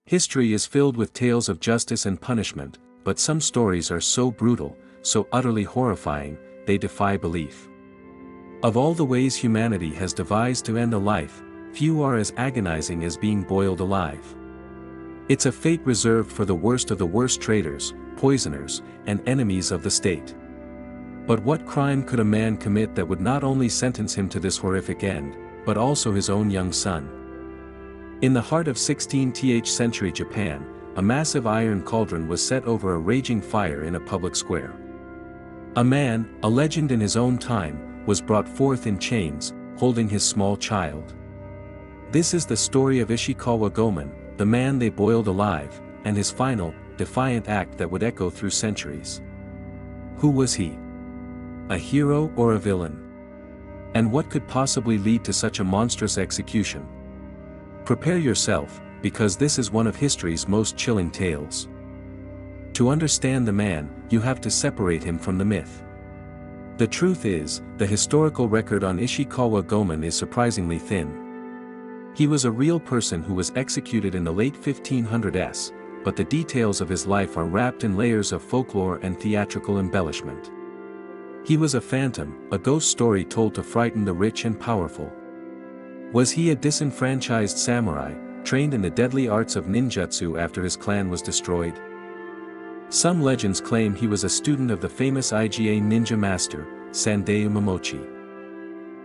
History is filled with tales of justice and punishment, but some stories are so brutal, so utterly horrifying, they defy belief. Of all the ways humanity has devised to end a life, few are as agonizing as being boiled alive. It's a fate reserved for the worst of the worst traitors, poisoners, and enemies of the state. But what crime could a man commit that would not only sentence him to this horrific end, but also his own young son? In the heart of 16th century Japan, a massive iron cauldron was set over a raging fire in a public square. A man, a legend in his own time, was brought forth in chains, holding his small child. This is the story of Ishikawa Goemon, the man they boiled alive, and his final, defiant act that would echo through centuries. Who was he? A hero or a villain? And what could possibly lead to such a monstrous execution? Prepare yourself, because this is one of history's most chilling tales. To understand the man, you have to separate him from the myth. The truth is, the historical record on Ishikawa Goemon is surprisingly thin. He was a real person who was executed in the late 1500s, but the details of his life are wrapped in layers of folklore and theatrical embellishment. He was a phantom, a ghost story told to frighten the rich and powerful. Was he a disenfranchised samurai, trained in the deadly arts of ninjutsu after his clan was destroyed? Some legends claim he was a student of the famous IGA ninja master, Sandayu Momochi.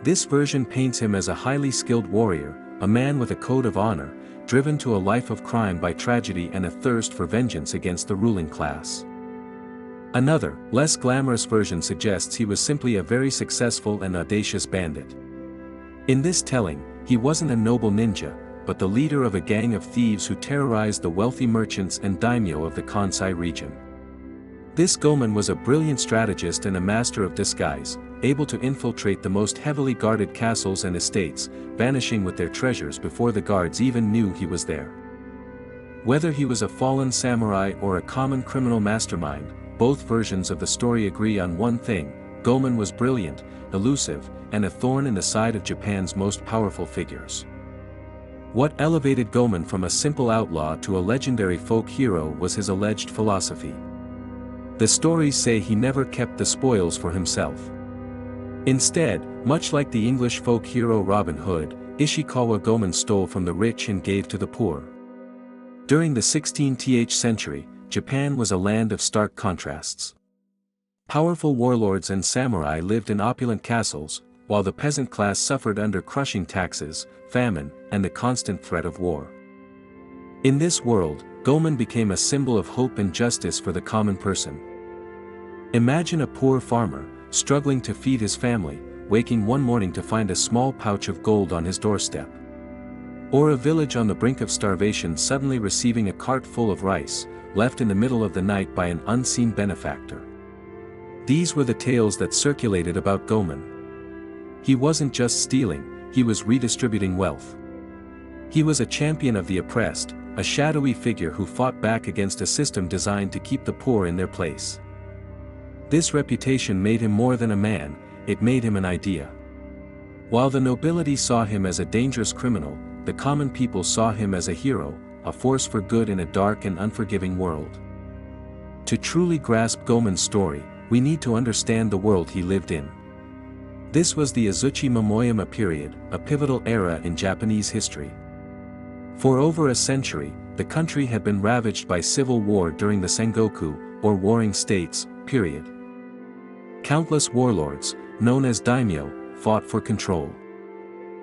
This version paints him as a highly skilled warrior, a man with a code of honor, driven to a life of crime by tragedy and a thirst for vengeance against the ruling class. Another, less glamorous version suggests he was simply a very successful and audacious bandit. In this telling, he wasn't a noble ninja, but the leader of a gang of thieves who terrorized the wealthy merchants and daimyo of the Kansai region. This Goemon was a brilliant strategist and a master of disguise, able to infiltrate the most heavily guarded castles and estates, vanishing with their treasures before the guards even knew he was there. Whether he was a fallen samurai or a common criminal mastermind, both versions of the story agree on one thing: Goemon was brilliant, elusive, and a thorn in the side of Japan's most powerful figures. What elevated Goemon from a simple outlaw to a legendary folk hero was his alleged philosophy. The stories say he never kept the spoils for himself. Instead, much like the English folk hero Robin Hood, Ishikawa Goemon stole from the rich and gave to the poor. During the 16th century, Japan was a land of stark contrasts. Powerful warlords and samurai lived in opulent castles, while the peasant class suffered under crushing taxes, famine, and the constant threat of war. In this world, Goemon became a symbol of hope and justice for the common person. Imagine a poor farmer, struggling to feed his family, waking one morning to find a small pouch of gold on his doorstep. Or a village on the brink of starvation suddenly receiving a cart full of rice, left in the middle of the night by an unseen benefactor. These were the tales that circulated about Goemon. He wasn't just stealing, he was redistributing wealth. He was a champion of the oppressed, a shadowy figure who fought back against a system designed to keep the poor in their place. This reputation made him more than a man, it made him an idea. While the nobility saw him as a dangerous criminal, the common people saw him as a hero, a force for good in a dark and unforgiving world. To truly grasp Goemon's story, we need to understand the world he lived in. This was the Azuchi Momoyama period, a pivotal era in Japanese history. For over a century, the country had been ravaged by civil war during the Sengoku, or Warring States, period. Countless warlords, known as daimyo, fought for control.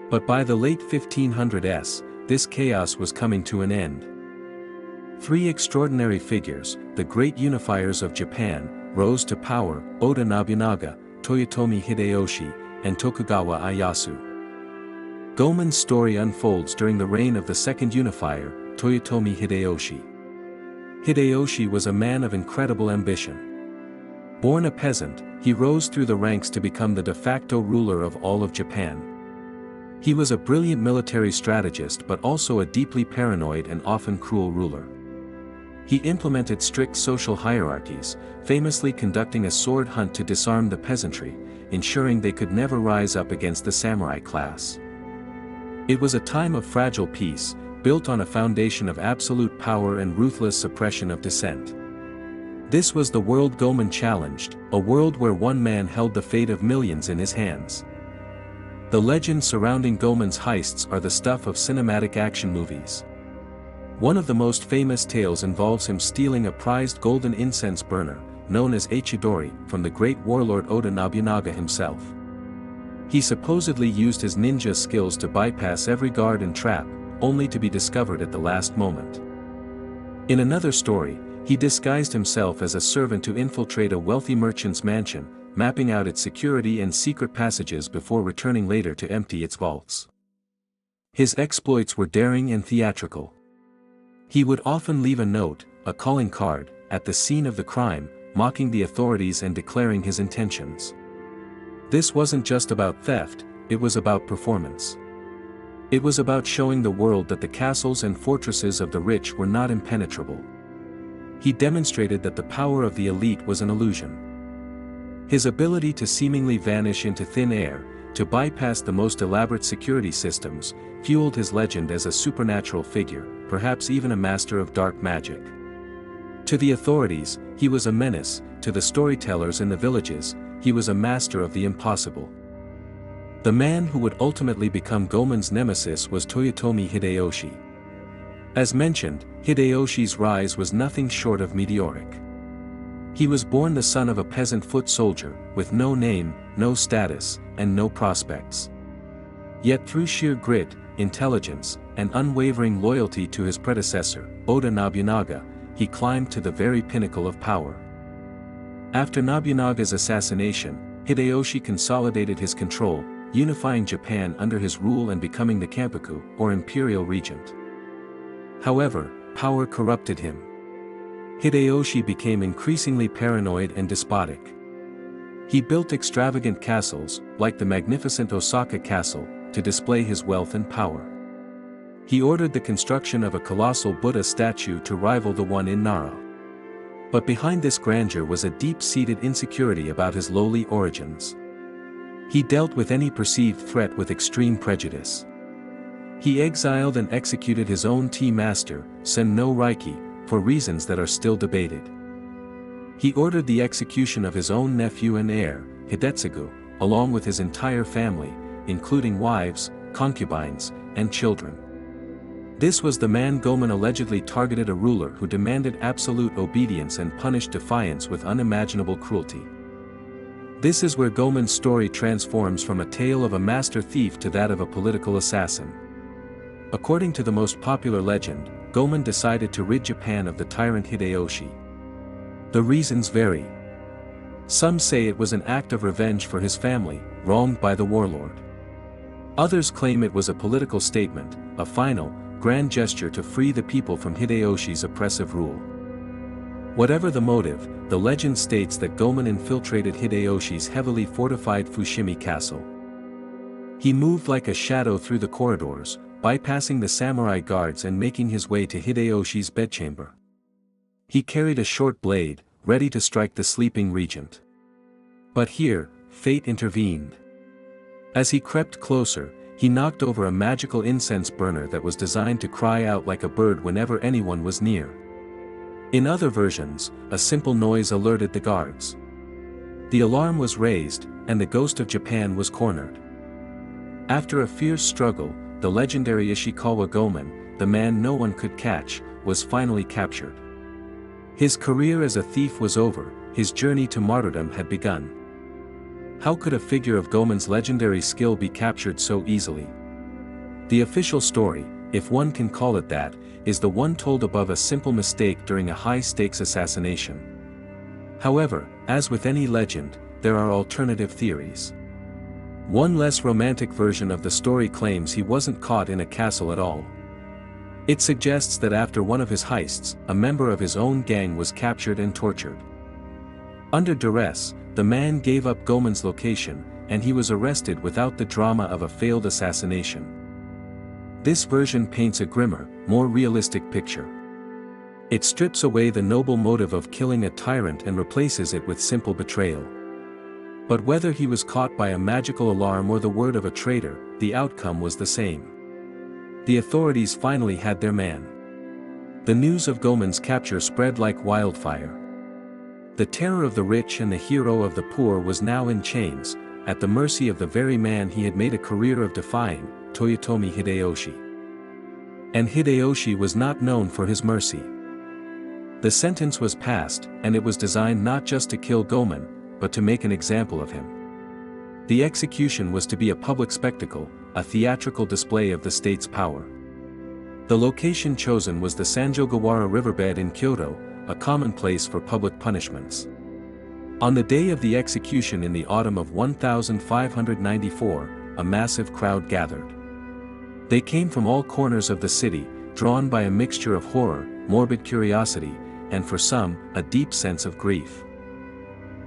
But by the late 1500s, this chaos was coming to an end. Three extraordinary figures, the great unifiers of Japan, rose to power: Oda Nobunaga, Toyotomi Hideyoshi, and Tokugawa Ieyasu. Goemon's story unfolds during the reign of the second unifier, Toyotomi Hideyoshi. Hideyoshi was a man of incredible ambition. Born a peasant, he rose through the ranks to become the de facto ruler of all of Japan. He was a brilliant military strategist but also a deeply paranoid and often cruel ruler. He implemented strict social hierarchies, famously conducting a sword hunt to disarm the peasantry, ensuring they could never rise up against the samurai class. It was a time of fragile peace, built on a foundation of absolute power and ruthless suppression of dissent. This was the world Goman challenged, a world where one man held the fate of millions in his hands. The legends surrounding Goman's heists are the stuff of cinematic action movies. One of the most famous tales involves him stealing a prized golden incense burner, known as Ichidori, from the great warlord Oda Nobunaga himself. He supposedly used his ninja skills to bypass every guard and trap, only to be discovered at the last moment. In another story, he disguised himself as a servant to infiltrate a wealthy merchant's mansion, mapping out its security and secret passages before returning later to empty its vaults. His exploits were daring and theatrical. He would often leave a note, a calling card, at the scene of the crime, mocking the authorities and declaring his intentions. This wasn't just about theft, it was about performance. It was about showing the world that the castles and fortresses of the rich were not impenetrable. He demonstrated that the power of the elite was an illusion. His ability to seemingly vanish into thin air, to bypass the most elaborate security systems, fueled his legend as a supernatural figure, perhaps even a master of dark magic. To the authorities, he was a menace; to the storytellers in the villages, he was a master of the impossible. The man who would ultimately become Goman's nemesis was Toyotomi Hideyoshi. As mentioned, Hideyoshi's rise was nothing short of meteoric. He was born the son of a peasant foot soldier, with no name, no status, and no prospects. Yet through sheer grit, intelligence, and unwavering loyalty to his predecessor, Oda Nobunaga, he climbed to the very pinnacle of power. After Nobunaga's assassination, Hideyoshi consolidated his control, unifying Japan under his rule and becoming the Kampuku, or imperial regent. However, power corrupted him. Hideyoshi became increasingly paranoid and despotic. He built extravagant castles, like the magnificent Osaka Castle, to display his wealth and power. He ordered the construction of a colossal Buddha statue to rival the one in Nara. But behind this grandeur was a deep-seated insecurity about his lowly origins. He dealt with any perceived threat with extreme prejudice. He exiled and executed his own tea master, Sen no Reiki, for reasons that are still debated. He ordered the execution of his own nephew and heir, Hidetsugu, along with his entire family, including wives, concubines, and children. This was the man Goman allegedly targeted, a ruler who demanded absolute obedience and punished defiance with unimaginable cruelty. This is where Goman's story transforms from a tale of a master thief to that of a political assassin. According to the most popular legend, Goman decided to rid Japan of the tyrant Hideyoshi. The reasons vary. Some say it was an act of revenge for his family, wronged by the warlord. Others claim it was a political statement, a final, grand gesture to free the people from Hideyoshi's oppressive rule. Whatever the motive, the legend states that Goman infiltrated Hideyoshi's heavily fortified Fushimi castle. He moved like a shadow through the corridors, bypassing the samurai guards and making his way to Hideyoshi's bedchamber. He carried a short blade, ready to strike the sleeping regent. But here, fate intervened. As he crept closer, he knocked over a magical incense burner that was designed to cry out like a bird whenever anyone was near. In other versions, a simple noise alerted the guards. The alarm was raised, and the ghost of Japan was cornered. After a fierce struggle, the legendary Ishikawa Goman, the man no one could catch, was finally captured. His career as a thief was over, his journey to martyrdom had begun. How could a figure of Goman's legendary skill be captured so easily? The official story, if one can call it that, is the one told above, a simple mistake during a high-stakes assassination. However, as with any legend, there are alternative theories. One less romantic version of the story claims he wasn't caught in a castle at all. It suggests that after one of his heists, a member of his own gang was captured and tortured. Under duress, the man gave up Goman's location, and he was arrested without the drama of a failed assassination. This version paints a grimmer, more realistic picture. It strips away the noble motive of killing a tyrant and replaces it with simple betrayal. But whether he was caught by a magical alarm or the word of a traitor, the outcome was the same. The authorities finally had their man. The news of Goemon's capture spread like wildfire. The terror of the rich and the hero of the poor was now in chains, at the mercy of the very man he had made a career of defying, Toyotomi Hideyoshi. And Hideyoshi was not known for his mercy. The sentence was passed, and it was designed not just to kill Goemon, but to make an example of him. The execution was to be a public spectacle, a theatrical display of the state's power. The location chosen was the Sanjogawara riverbed in Kyoto, a common place for public punishments. On the day of the execution in the autumn of 1594, a massive crowd gathered. They came from all corners of the city, drawn by a mixture of horror, morbid curiosity, and for some, a deep sense of grief.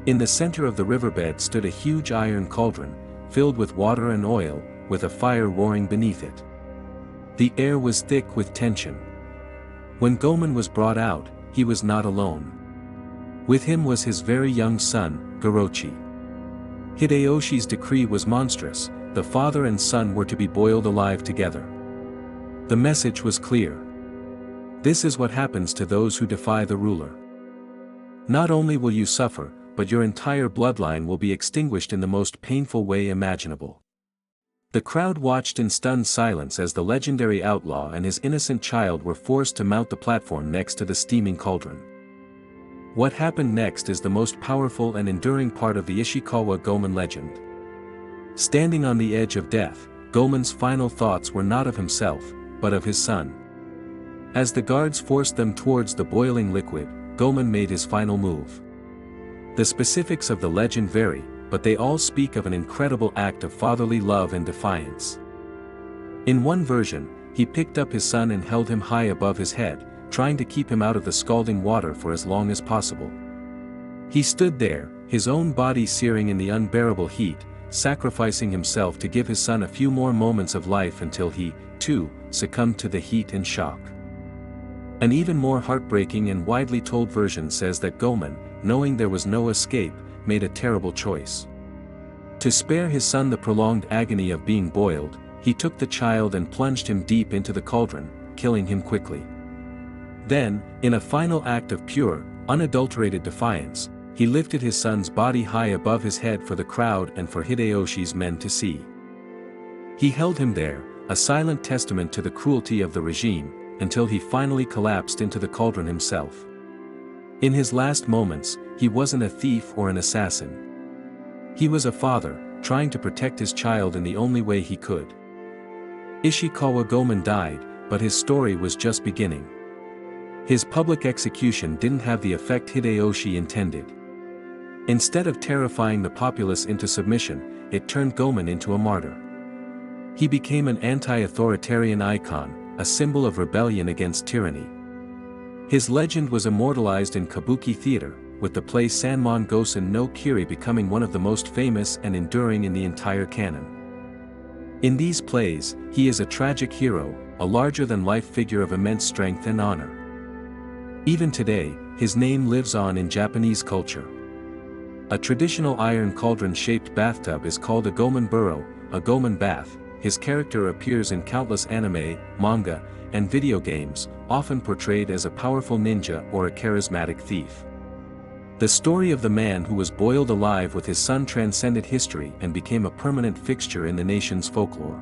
In the center of the riverbed stood a huge iron cauldron, filled with water and oil, with a fire roaring beneath it. The air was thick with tension. When Goemon was brought out, he was not alone. With him was his very young son, Gorochi. Hideyoshi's decree was monstrous: the father and son were to be boiled alive together. The message was clear. This is what happens to those who defy the ruler. Not only will you suffer, but your entire bloodline will be extinguished in the most painful way imaginable. The crowd watched in stunned silence as the legendary outlaw and his innocent child were forced to mount the platform next to the steaming cauldron. What happened next is the most powerful and enduring part of the Ishikawa Goemon legend. Standing on the edge of death, Goemon's final thoughts were not of himself, but of his son. As the guards forced them towards the boiling liquid, Goemon made his final move. The specifics of the legend vary, but they all speak of an incredible act of fatherly love and defiance. In one version, he picked up his son and held him high above his head, trying to keep him out of the scalding water for as long as possible. He stood there, his own body searing in the unbearable heat, sacrificing himself to give his son a few more moments of life until he, too, succumbed to the heat and shock. An even more heartbreaking and widely told version says that Goemon, knowing there was no escape, made a terrible choice. To spare his son the prolonged agony of being boiled, he took the child and plunged him deep into the cauldron, killing him quickly. Then, in a final act of pure, unadulterated defiance, he lifted his son's body high above his head for the crowd and for Hideyoshi's men to see. He held him there, a silent testament to the cruelty of the regime, until he finally collapsed into the cauldron himself. In his last moments, he wasn't a thief or an assassin. He was a father, trying to protect his child in the only way he could. Ishikawa Goemon died, but his story was just beginning. His public execution didn't have the effect Hideyoshi intended. Instead of terrifying the populace into submission, it turned Goemon into a martyr. He became an anti-authoritarian icon, a symbol of rebellion against tyranny. His legend was immortalized in kabuki theater, with the play Sanmon Gosen no Kiri becoming one of the most famous and enduring in the entire canon. In these plays, he is a tragic hero, a larger-than-life figure of immense strength and honor. Even today, his name lives on in Japanese culture. A traditional iron cauldron-shaped bathtub is called a Goemon burrow, a Goemon bath. His character appears in countless anime, manga, and video games, often portrayed as a powerful ninja or a charismatic thief. The story of the man who was boiled alive with his son transcended history and became a permanent fixture in the nation's folklore.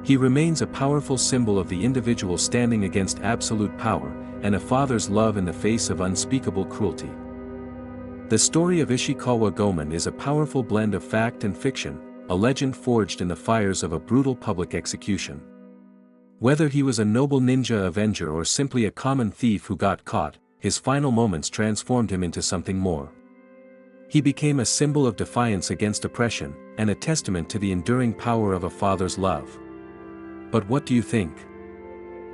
He remains a powerful symbol of the individual standing against absolute power, and a father's love in the face of unspeakable cruelty. The story of Ishikawa Goemon is a powerful blend of fact and fiction, a legend forged in the fires of a brutal public execution. Whether he was a noble ninja avenger or simply a common thief who got caught, his final moments transformed him into something more. He became a symbol of defiance against oppression, and a testament to the enduring power of a father's love. But what do you think?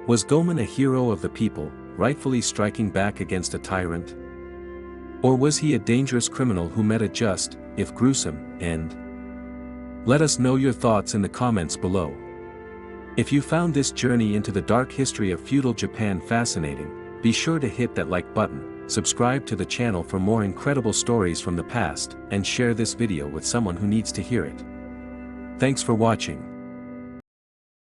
Was Goemon a hero of the people, rightfully striking back against a tyrant? Or was he a dangerous criminal who met a just, if gruesome, end? Let us know your thoughts in the comments below. If you found this journey into the dark history of feudal Japan fascinating, be sure to hit that like button, subscribe to the channel for more incredible stories from the past, and share this video with someone who needs to hear it. Thanks for watching.